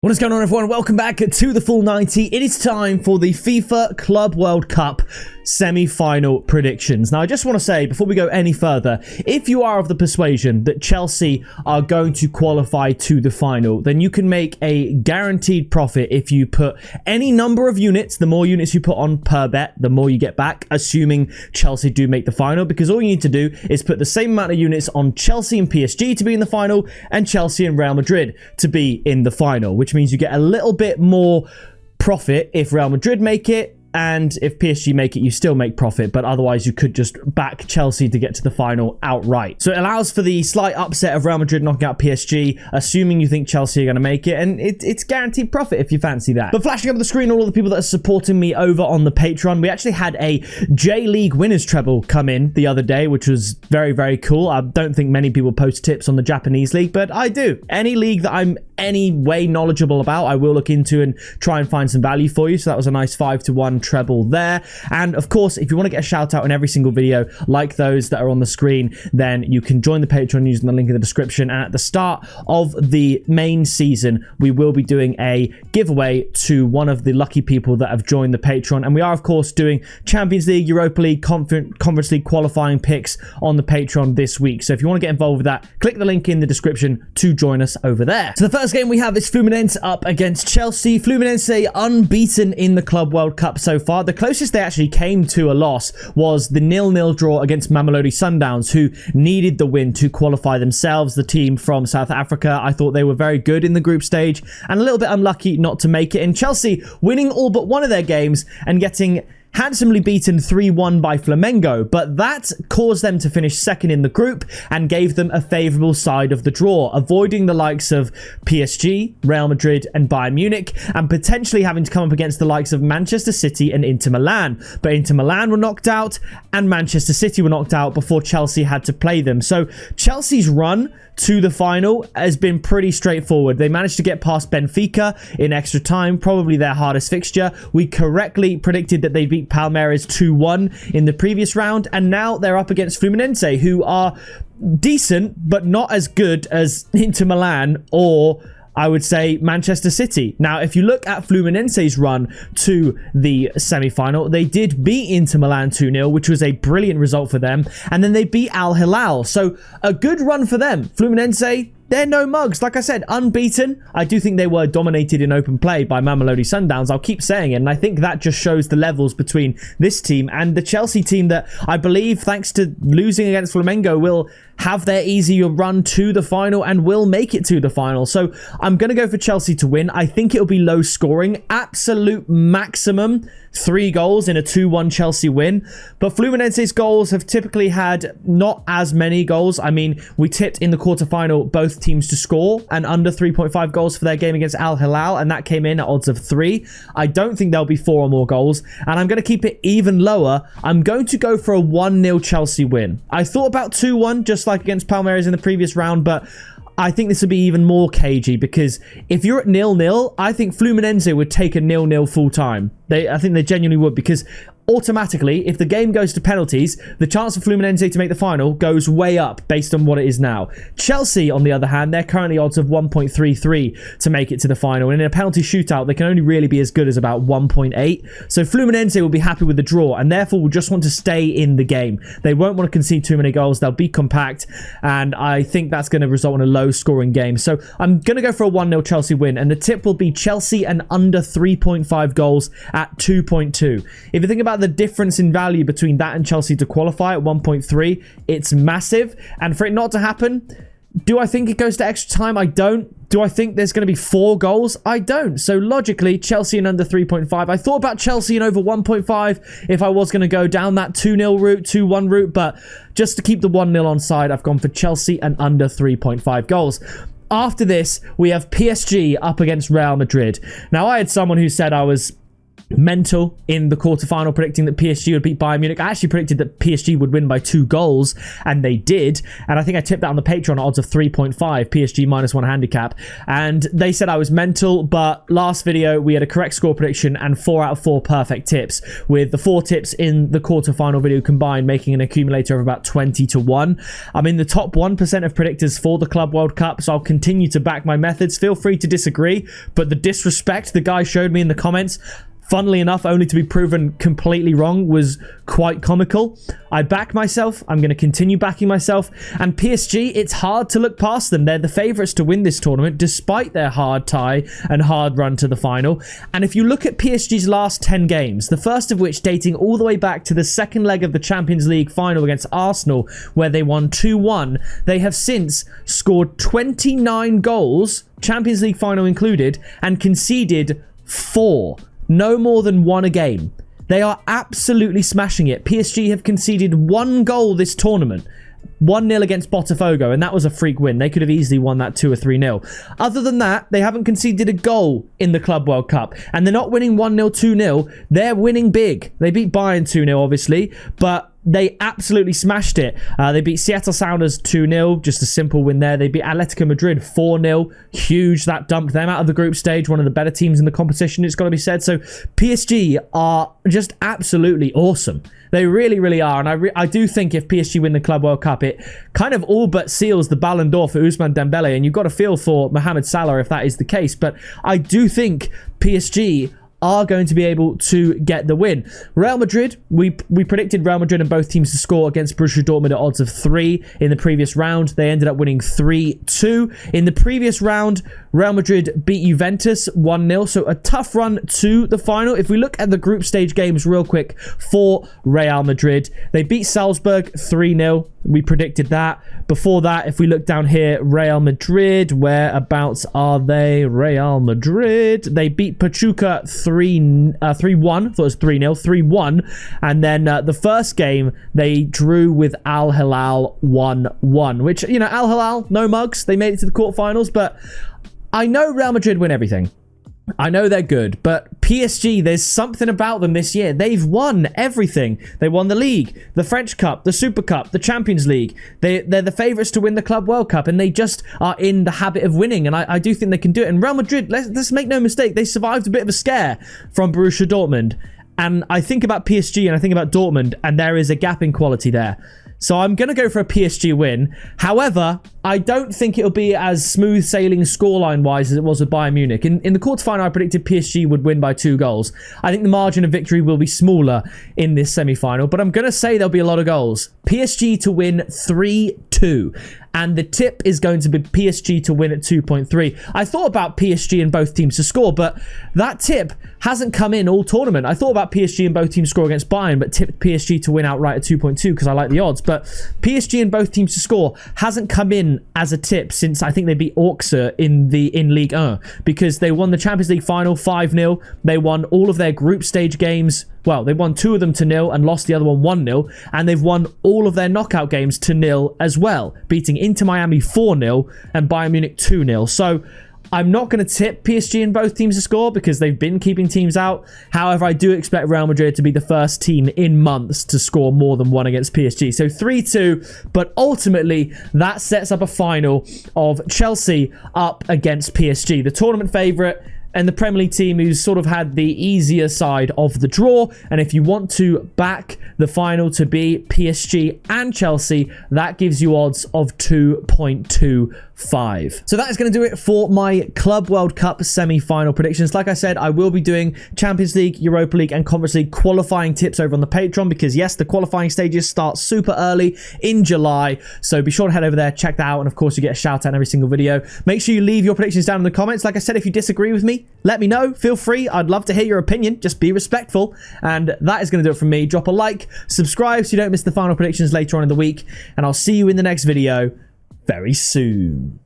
What is going on, everyone? Welcome back to the Full 90. It is time for the FIFA Club World Cup semi-final predictions. Now, I just want to say, before we go any further, if you are of the persuasion that Chelsea are going to qualify to the final, then you can make a guaranteed profit if you put any number of units. The more units you put on per bet, the more you get back, assuming Chelsea do make the final, because all you need to do is put the same amount of units on Chelsea and PSG to be in the final and Chelsea and Real Madrid to be in the final, which means you get a little bit more profit if Real Madrid make it, and if PSG make it, you still make profit, but otherwise you could just back Chelsea to get to the final outright. So it allows for the slight upset of Real Madrid knocking out PSG, assuming you think Chelsea are going to make it, and it's guaranteed profit if you fancy that. But flashing up on the screen, all of the people that are supporting me over on the Patreon, we actually had a J-League winners treble come in the other day, which was very, very cool. I don't think many people post tips on the Japanese league, but I do. Any league that I'm any way knowledgeable about, I will look into and try and find some value for you. So that was a nice 5-1 treble there. And of course, if you want to get a shout out in every single video like those that are on the screen, then you can join the Patreon using the link in the description. And at the start of the main season, we will be doing a giveaway to one of the lucky people that have joined the Patreon. And we are, of course, doing Champions League, Europa League, Conference League qualifying picks on the Patreon this week. So if you want to get involved with that, click the link in the description to join us over there. So the first game we have is Fluminense up against Chelsea. Fluminense unbeaten in the Club World Cup so far. The closest they actually came to a loss was the 0-0 draw against Mamelodi Sundowns, who needed the win to qualify themselves. The team from South Africa, I thought they were very good in the group stage and a little bit unlucky not to make it. And Chelsea winning all but one of their games and getting handsomely beaten 3-1 by Flamengo, but that caused them to finish second in the group and gave them a favourable side of the draw, avoiding the likes of PSG, Real Madrid and Bayern Munich, and potentially having to come up against the likes of Manchester City and Inter Milan. But Inter Milan were knocked out and Manchester City were knocked out before Chelsea had to play them. So Chelsea's run to the final has been pretty straightforward. They managed to get past Benfica in extra time, probably their hardest fixture. We correctly predicted that they'd beat Palmeiras 2-1 in the previous round, and now they're up against Fluminense, who are decent, but not as good as Inter Milan or I would say Manchester City. Now, if you look at Fluminense's run to the semi-final, they did beat Inter Milan 2-0, which was a brilliant result for them. And then they beat Al Hilal. So a good run for them. Fluminense, they're no mugs. Like I said, unbeaten. I do think they were dominated in open play by Mamelodi Sundowns. I'll keep saying it. And I think that just shows the levels between this team and the Chelsea team that I believe, thanks to losing against Flamengo, will have their easier run to the final and will make it to the final. So I'm going to go for Chelsea to win. I think it'll be low scoring. Absolute maximum 3 goals in a 2-1 Chelsea win. But Fluminense's goals have typically had not as many goals. I mean, we tipped in the quarterfinal both teams to score and under 3.5 goals for their game against Al Hilal, and that came in at odds of 3. I don't think there'll be 4 or more goals, and I'm going to keep it even lower. I'm going to go for a 1-0 Chelsea win. I thought about 2-1, just like against Palmeiras in the previous round, but I think this would be even more cagey, because if you're at 0-0, I think Fluminense would take a 0-0 full time. I think they genuinely would, because automatically, if the game goes to penalties, the chance for Fluminense to make the final goes way up based on what it is now. Chelsea, on the other hand, they're currently odds of 1.33 to make it to the final. And in a penalty shootout, they can only really be as good as about 1.8. So Fluminense will be happy with the draw and therefore will just want to stay in the game. They won't want to concede too many goals. They'll be compact. And I think that's going to result in a low scoring game. So I'm going to go for a 1-0 Chelsea win. And the tip will be Chelsea and under 3.5 goals at 2.2. If you think about the difference in value between that and Chelsea to qualify at 1.3, it's massive. And for it not to happen, do I think it goes to extra time? I don't. Do I think there's going to be 4 goals? I don't. So logically, Chelsea and under 3.5. I thought about Chelsea and over 1.5 if I was going to go down that 2-0 route, 2-1 route, but just to keep the 1-0 on side, I've gone for Chelsea and under 3.5 goals. After this, we have PSG up against Real Madrid. Now, I had someone who said I was mental in the quarterfinal predicting that PSG would beat Bayern Munich. I actually predicted that PSG would win by 2 goals, and they did. And I think I tipped that on the Patreon odds of 3.5, PSG -1 handicap. And they said I was mental, but last video we had a correct score prediction and 4 out of 4 perfect tips, with the 4 tips in the quarterfinal video combined making an accumulator of about 20 to 1. I'm in the top 1% of predictors for the Club World Cup, so I'll continue to back my methods. Feel free to disagree, but the disrespect the guy showed me in the comments, funnily enough, only to be proven completely wrong, was quite comical. I back myself. I'm going to continue backing myself. And PSG, it's hard to look past them. They're the favourites to win this tournament, despite their hard tie and hard run to the final. And if you look at PSG's last 10 games, the first of which dating all the way back to the second leg of the Champions League final against Arsenal, where they won 2-1, they have since scored 29 goals, Champions League final included, and conceded 4. No more than 1 a game. They are absolutely smashing it. PSG have conceded 1 goal this tournament. 1-0 against Botafogo, and that was a freak win. They could have easily won that 2 or 3-0. Other than that, they haven't conceded a goal in the Club World Cup. And they're not winning 1-0, 2-0. They're winning big. They beat Bayern 2-0, obviously, but they absolutely smashed it. They beat Seattle Sounders 2-0, just a simple win there. They beat Atletico Madrid 4-0, huge. That dumped them out of the group stage, one of the better teams in the competition, it's got to be said. So PSG are just absolutely awesome. They really, really are. And I do think if PSG win the Club World Cup, it kind of all but seals the Ballon d'Or for Ousmane Dembele. And you've got to feel for Mohamed Salah if that is the case. But I do think PSG are going to be able to get the win. Real Madrid, we predicted Real Madrid and both teams to score against Borussia Dortmund at odds of 3 in the previous round. They ended up winning 3-2. In the previous round, Real Madrid beat Juventus 1-0, so a tough run to the final. If we look at the group stage games real quick for Real Madrid, they beat Salzburg 3-0. We predicted that. Before that, if we look down here, Real Madrid, whereabouts are they? Real Madrid. They beat Pachuca 3-1. Thought it was 3-0. 3-1. And then the first game, they drew with Al Hilal 1-1. Which, you know, Al Hilal, no mugs. They made it to the quarterfinals. But I know Real Madrid win everything. I know they're good, but PSG, there's something about them this year. They've won everything. They won the league, the French Cup, the Super Cup, the Champions League. They're the favourites to win the Club World Cup, and they just are in the habit of winning, and I do think they can do it. And Real Madrid, let's make no mistake, they survived a bit of a scare from Borussia Dortmund. And I think about PSG and I think about Dortmund, and there is a gap in quality there. So I'm going to go for a PSG win. However, I don't think it'll be as smooth sailing scoreline-wise as it was with Bayern Munich. In the quarterfinal, I predicted PSG would win by 2 goals. I think the margin of victory will be smaller in this semi-final, but I'm going to say there'll be a lot of goals. PSG to win 3-2. And the tip is going to be PSG to win at 2.3. I thought about PSG and both teams to score, but that tip hasn't come in all tournament. I thought about PSG and both teams score against Bayern, but tipped PSG to win outright at 2.2 because I like the odds. But PSG and both teams to score hasn't come in as a tip since I think they beat Auxerre in Ligue 1, because they won the Champions League final 5-0. They won all of their group stage games. Well, they won 2 of them to 0 and lost the other one 1-0. And they've won all of their knockout games to 0 as well, beating Inter Miami 4-0 and Bayern Munich 2-0. So I'm not going to tip PSG and both teams to score because they've been keeping teams out. However, I do expect Real Madrid to be the first team in months to score more than 1 against PSG. So 3-2, but ultimately that sets up a final of Chelsea up against PSG, the tournament favourite and the Premier League team who's sort of had the easier side of the draw. And if you want to back the final to be PSG and Chelsea, that gives you odds of 2.25. So that is going to do it for my Club World Cup semi-final predictions. Like I said, I will be doing Champions League, Europa League and Conference League qualifying tips over on the Patreon because, yes, the qualifying stages start super early in July. So be sure to head over there, check that out. And, of course, you get a shout out in every single video. Make sure you leave your predictions down in the comments. Like I said, if you disagree with me, let me know. Feel free. I'd love to hear your opinion. Just be respectful. And that is going to do it from me. Drop a like, subscribe so you don't miss the final predictions later on in the week. And I'll see you in the next video very soon.